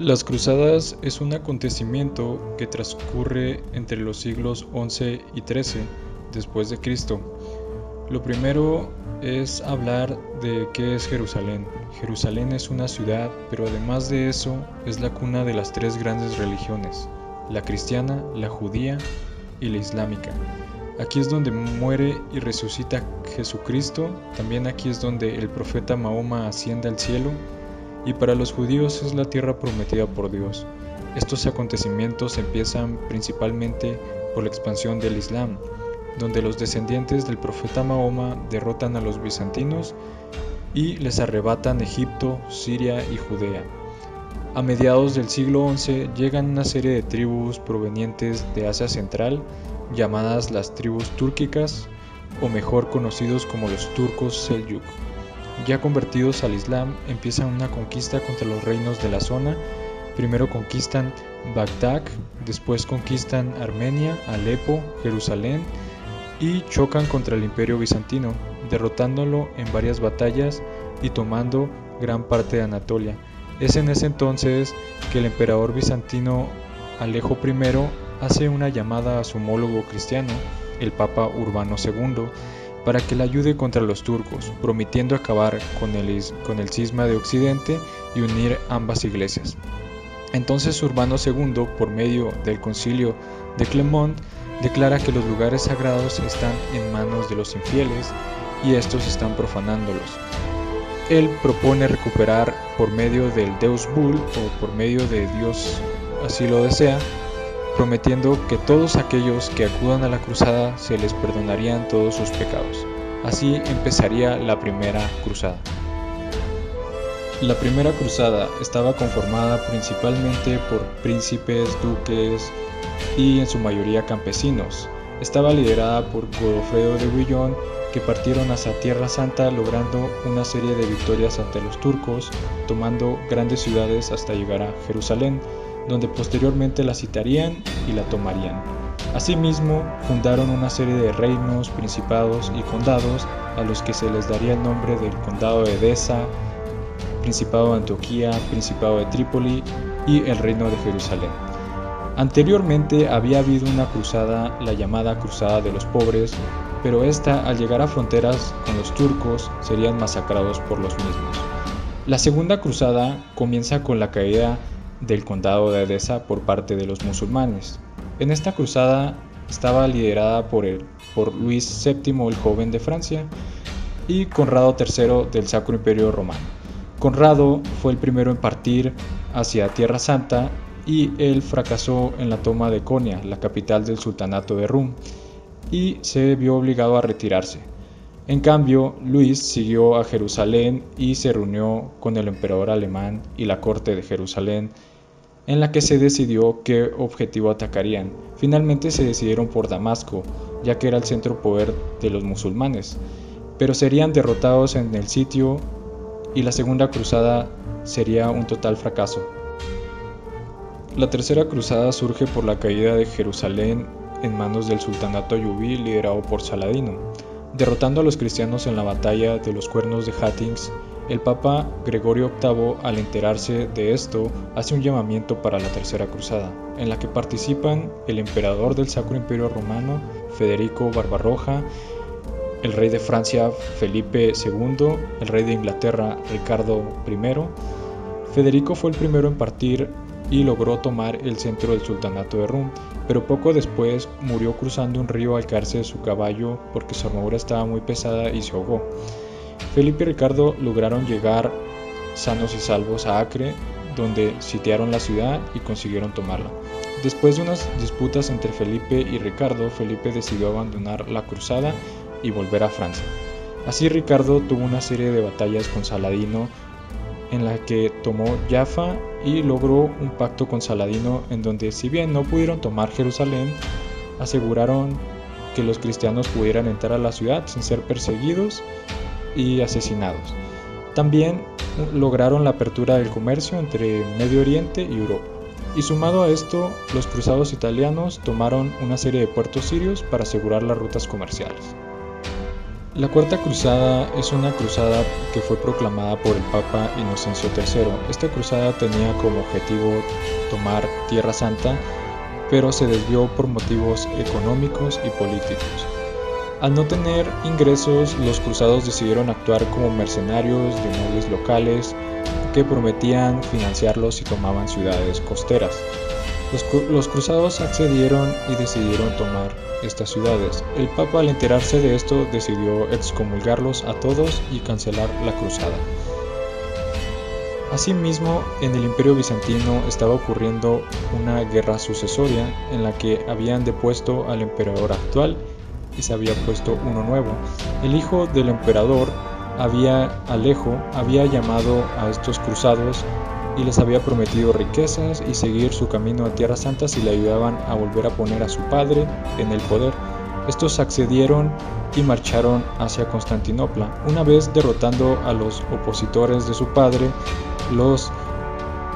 Las Cruzadas es un acontecimiento que transcurre entre los siglos XI y XIII después de Cristo. Lo primero es hablar de qué es Jerusalén. Jerusalén es una ciudad, pero además de eso es la cuna de las tres grandes religiones, la cristiana, la judía y la islámica. Aquí es donde muere y resucita Jesucristo, también aquí es donde el profeta Mahoma asciende al cielo, y para los judíos es la tierra prometida por Dios. Estos acontecimientos empiezan principalmente por la expansión del Islam, donde los descendientes del profeta Mahoma derrotan a los bizantinos y les arrebatan Egipto, Siria y Judea. A mediados del siglo XI llegan una serie de tribus provenientes de Asia Central, llamadas las tribus túrquicas, o mejor conocidos como los turcos Selyuk. Ya convertidos al Islam, empiezan una conquista contra los reinos de la zona. Primero conquistan Bagdad, después conquistan Armenia, Alepo, Jerusalén y chocan contra el Imperio Bizantino, derrotándolo en varias batallas y tomando gran parte de Anatolia. Es en ese entonces que el emperador bizantino Alejo I hace una llamada a su homólogo cristiano, el Papa Urbano II, para que le ayude contra los turcos, prometiendo acabar con el cisma de Occidente y unir ambas iglesias. Entonces Urbano II, por medio del concilio de Clermont, declara que los lugares sagrados están en manos de los infieles y estos están profanándolos. Él propone recuperar por medio del Deus Bull o por medio de Dios así lo desea, prometiendo que todos aquellos que acudan a la cruzada se les perdonarían todos sus pecados. Así empezaría la primera cruzada. La primera cruzada estaba conformada principalmente por príncipes, duques y en su mayoría campesinos. Estaba liderada por Godofredo de Bouillon, que partieron hacia Tierra Santa logrando una serie de victorias ante los turcos, tomando grandes ciudades hasta llegar a Jerusalén, donde posteriormente la citarían y la tomarían. Asimismo, fundaron una serie de reinos, principados y condados a los que se les daría el nombre del Condado de Edesa, Principado de Antioquía, Principado de Trípoli y el Reino de Jerusalén. Anteriormente había habido una cruzada, la llamada Cruzada de los Pobres, pero esta, al llegar a fronteras con los turcos, serían masacrados por los mismos. La segunda cruzada comienza con la caída del condado de Edesa por parte de los musulmanes. En esta cruzada estaba liderada por Luis VII el Joven de Francia y Conrado III del Sacro Imperio Romano. Conrado fue el primero en partir hacia Tierra Santa y él fracasó en la toma de Konya, la capital del sultanato de Rum, y se vio obligado a retirarse. En cambio, Luis siguió a Jerusalén y se reunió con el emperador alemán y la corte de Jerusalén, en la que se decidió qué objetivo atacarían. Finalmente se decidieron por Damasco, ya que era el centro poder de los musulmanes, pero serían derrotados en el sitio y la segunda cruzada sería un total fracaso. La tercera cruzada surge por la caída de Jerusalén en manos del sultanato ayubí liderado por Saladino. Derrotando a los cristianos en la batalla de los Cuernos de Hattings, el Papa Gregorio VIII, al enterarse de esto, hace un llamamiento para la Tercera Cruzada, en la que participan el emperador del Sacro Imperio Romano, Federico Barbarroja, el rey de Francia, Felipe II, el rey de Inglaterra, Ricardo I. Federico fue el primero en partir y logró tomar el centro del sultanato de Rum, pero poco después murió cruzando un río al caerse de su caballo porque su armadura estaba muy pesada y se ahogó. Felipe y Ricardo lograron llegar sanos y salvos a Acre, donde sitiaron la ciudad y consiguieron tomarla. Después de unas disputas entre Felipe y Ricardo, Felipe decidió abandonar la cruzada y volver a Francia. Así Ricardo tuvo una serie de batallas con Saladino, en la que tomó Jaffa y logró un pacto con Saladino en donde, si bien no pudieron tomar Jerusalén, aseguraron que los cristianos pudieran entrar a la ciudad sin ser perseguidos y asesinados. También lograron la apertura del comercio entre Medio Oriente y Europa. Y sumado a esto, los cruzados italianos tomaron una serie de puertos sirios para asegurar las rutas comerciales. La Cuarta Cruzada es una cruzada que fue proclamada por el Papa Inocencio III. Esta cruzada tenía como objetivo tomar Tierra Santa, pero se desvió por motivos económicos y políticos. Al no tener ingresos, los cruzados decidieron actuar como mercenarios de nobles locales que prometían financiarlos si tomaban ciudades costeras. Los cruzados accedieron y decidieron tomar estas ciudades. El Papa, al enterarse de esto, decidió excomulgarlos a todos y cancelar la cruzada. Asimismo, en el Imperio Bizantino estaba ocurriendo una guerra sucesoria en la que habían depuesto al emperador actual y se había puesto uno nuevo. El hijo del emperador, Alejo, había llamado a estos cruzados y les había prometido riquezas y seguir su camino a Tierra Santa si le ayudaban a volver a poner a su padre en el poder. Estos accedieron y marcharon hacia Constantinopla. Una vez derrotando a los opositores de su padre, los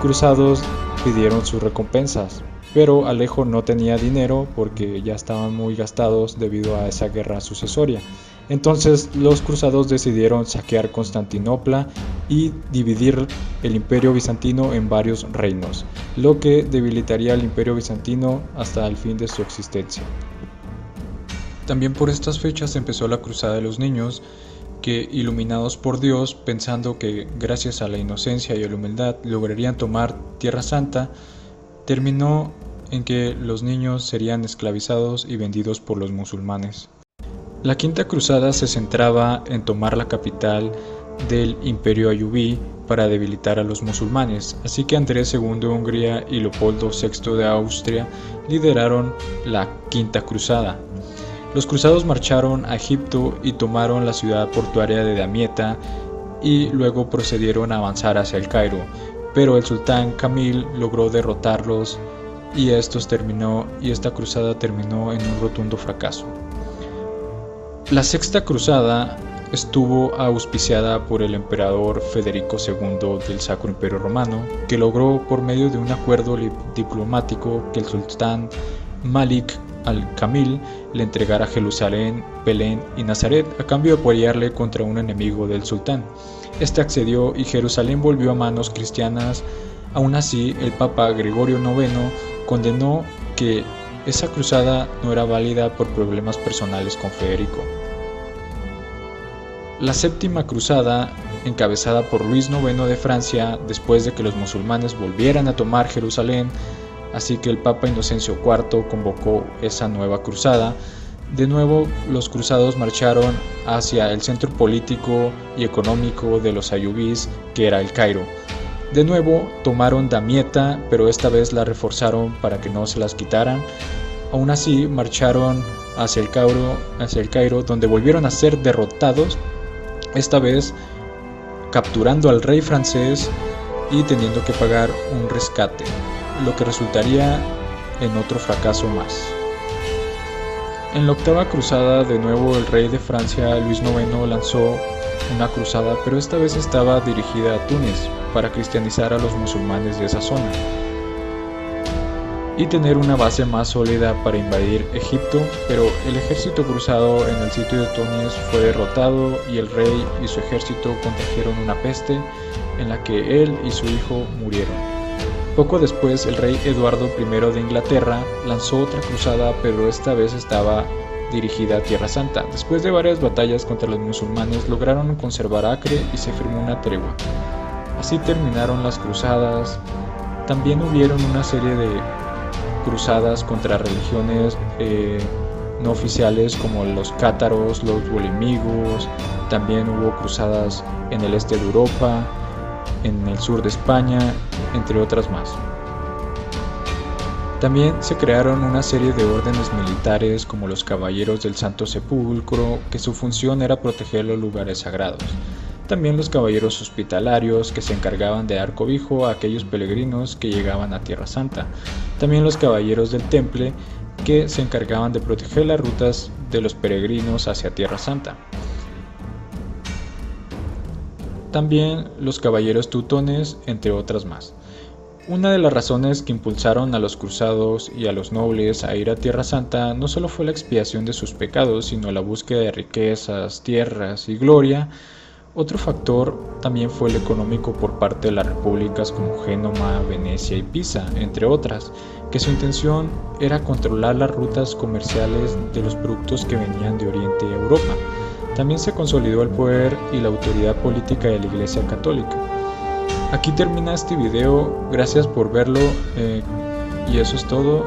cruzados pidieron sus recompensas, pero Alejo no tenía dinero porque ya estaban muy gastados debido a esa guerra sucesoria. Entonces los cruzados decidieron saquear Constantinopla y dividir el Imperio Bizantino en varios reinos, lo que debilitaría al Imperio Bizantino hasta el fin de su existencia. También por estas fechas empezó la Cruzada de los Niños, que, iluminados por Dios, pensando que gracias a la inocencia y a la humildad lograrían tomar Tierra Santa, terminó en que los niños serían esclavizados y vendidos por los musulmanes. La Quinta Cruzada se centraba en tomar la capital del Imperio Ayubí para debilitar a los musulmanes, así que Andrés II de Hungría y Leopoldo VI de Austria lideraron la Quinta Cruzada. Los cruzados marcharon a Egipto y tomaron la ciudad portuaria de Damieta y luego procedieron a avanzar hacia el Cairo, pero el sultán Kamil logró derrotarlos y esta cruzada terminó en un rotundo fracaso. La Sexta Cruzada estuvo auspiciada por el emperador Federico II del Sacro Imperio Romano, que logró por medio de un acuerdo diplomático que el sultán Malik al-Kamil le entregara Jerusalén, Belén y Nazaret a cambio de apoyarle contra un enemigo del sultán. Este accedió y Jerusalén volvió a manos cristianas. Aún así, el Papa Gregorio IX condenó que esa cruzada no era válida por problemas personales con Federico. La Séptima Cruzada, encabezada por Luis IX de Francia, después de que los musulmanes volvieran a tomar Jerusalén, así que el Papa Inocencio IV convocó esa nueva cruzada. De nuevo, los cruzados marcharon hacia el centro político y económico de los ayubís, que era el Cairo. De nuevo, tomaron Damieta, pero esta vez la reforzaron para que no se las quitaran. Aún así, marcharon hacia el Cairo, donde volvieron a ser derrotados, esta vez capturando al rey francés y teniendo que pagar un rescate, lo que resultaría en otro fracaso más. En la Octava Cruzada, de nuevo el rey de Francia, Luis IX, lanzó una cruzada, pero esta vez estaba dirigida a Túnez para cristianizar a los musulmanes de esa zona y tener una base más sólida para invadir Egipto, pero el ejército cruzado en el sitio de Túnez fue derrotado y el rey y su ejército contrajeron una peste en la que él y su hijo murieron. Poco después, el rey Eduardo I de Inglaterra lanzó otra cruzada, pero esta vez estaba dirigida a Tierra Santa. Después de varias batallas contra los musulmanes, lograron conservar Acre y se firmó una tregua. Así terminaron las cruzadas. También hubieron una serie de cruzadas contra religiones no oficiales como los cátaros, los bolimigos. También hubo cruzadas en el este de Europa, en el sur de España, entre otras más. También se crearon una serie de órdenes militares como los Caballeros del Santo Sepulcro, que su función era proteger los lugares sagrados. También los Caballeros Hospitalarios, que se encargaban de dar cobijo a aquellos peregrinos que llegaban a Tierra Santa. También los Caballeros del Temple, que se encargaban de proteger las rutas de los peregrinos hacia Tierra Santa. También los Caballeros Teutones, entre otras más. Una de las razones que impulsaron a los cruzados y a los nobles a ir a Tierra Santa no solo fue la expiación de sus pecados, sino la búsqueda de riquezas, tierras y gloria. Otro factor también fue el económico por parte de las repúblicas como Génova, Venecia y Pisa, entre otras, que su intención era controlar las rutas comerciales de los productos que venían de Oriente a Europa. También se consolidó el poder y la autoridad política de la Iglesia Católica. Aquí termina este video, gracias por verlo y eso es todo.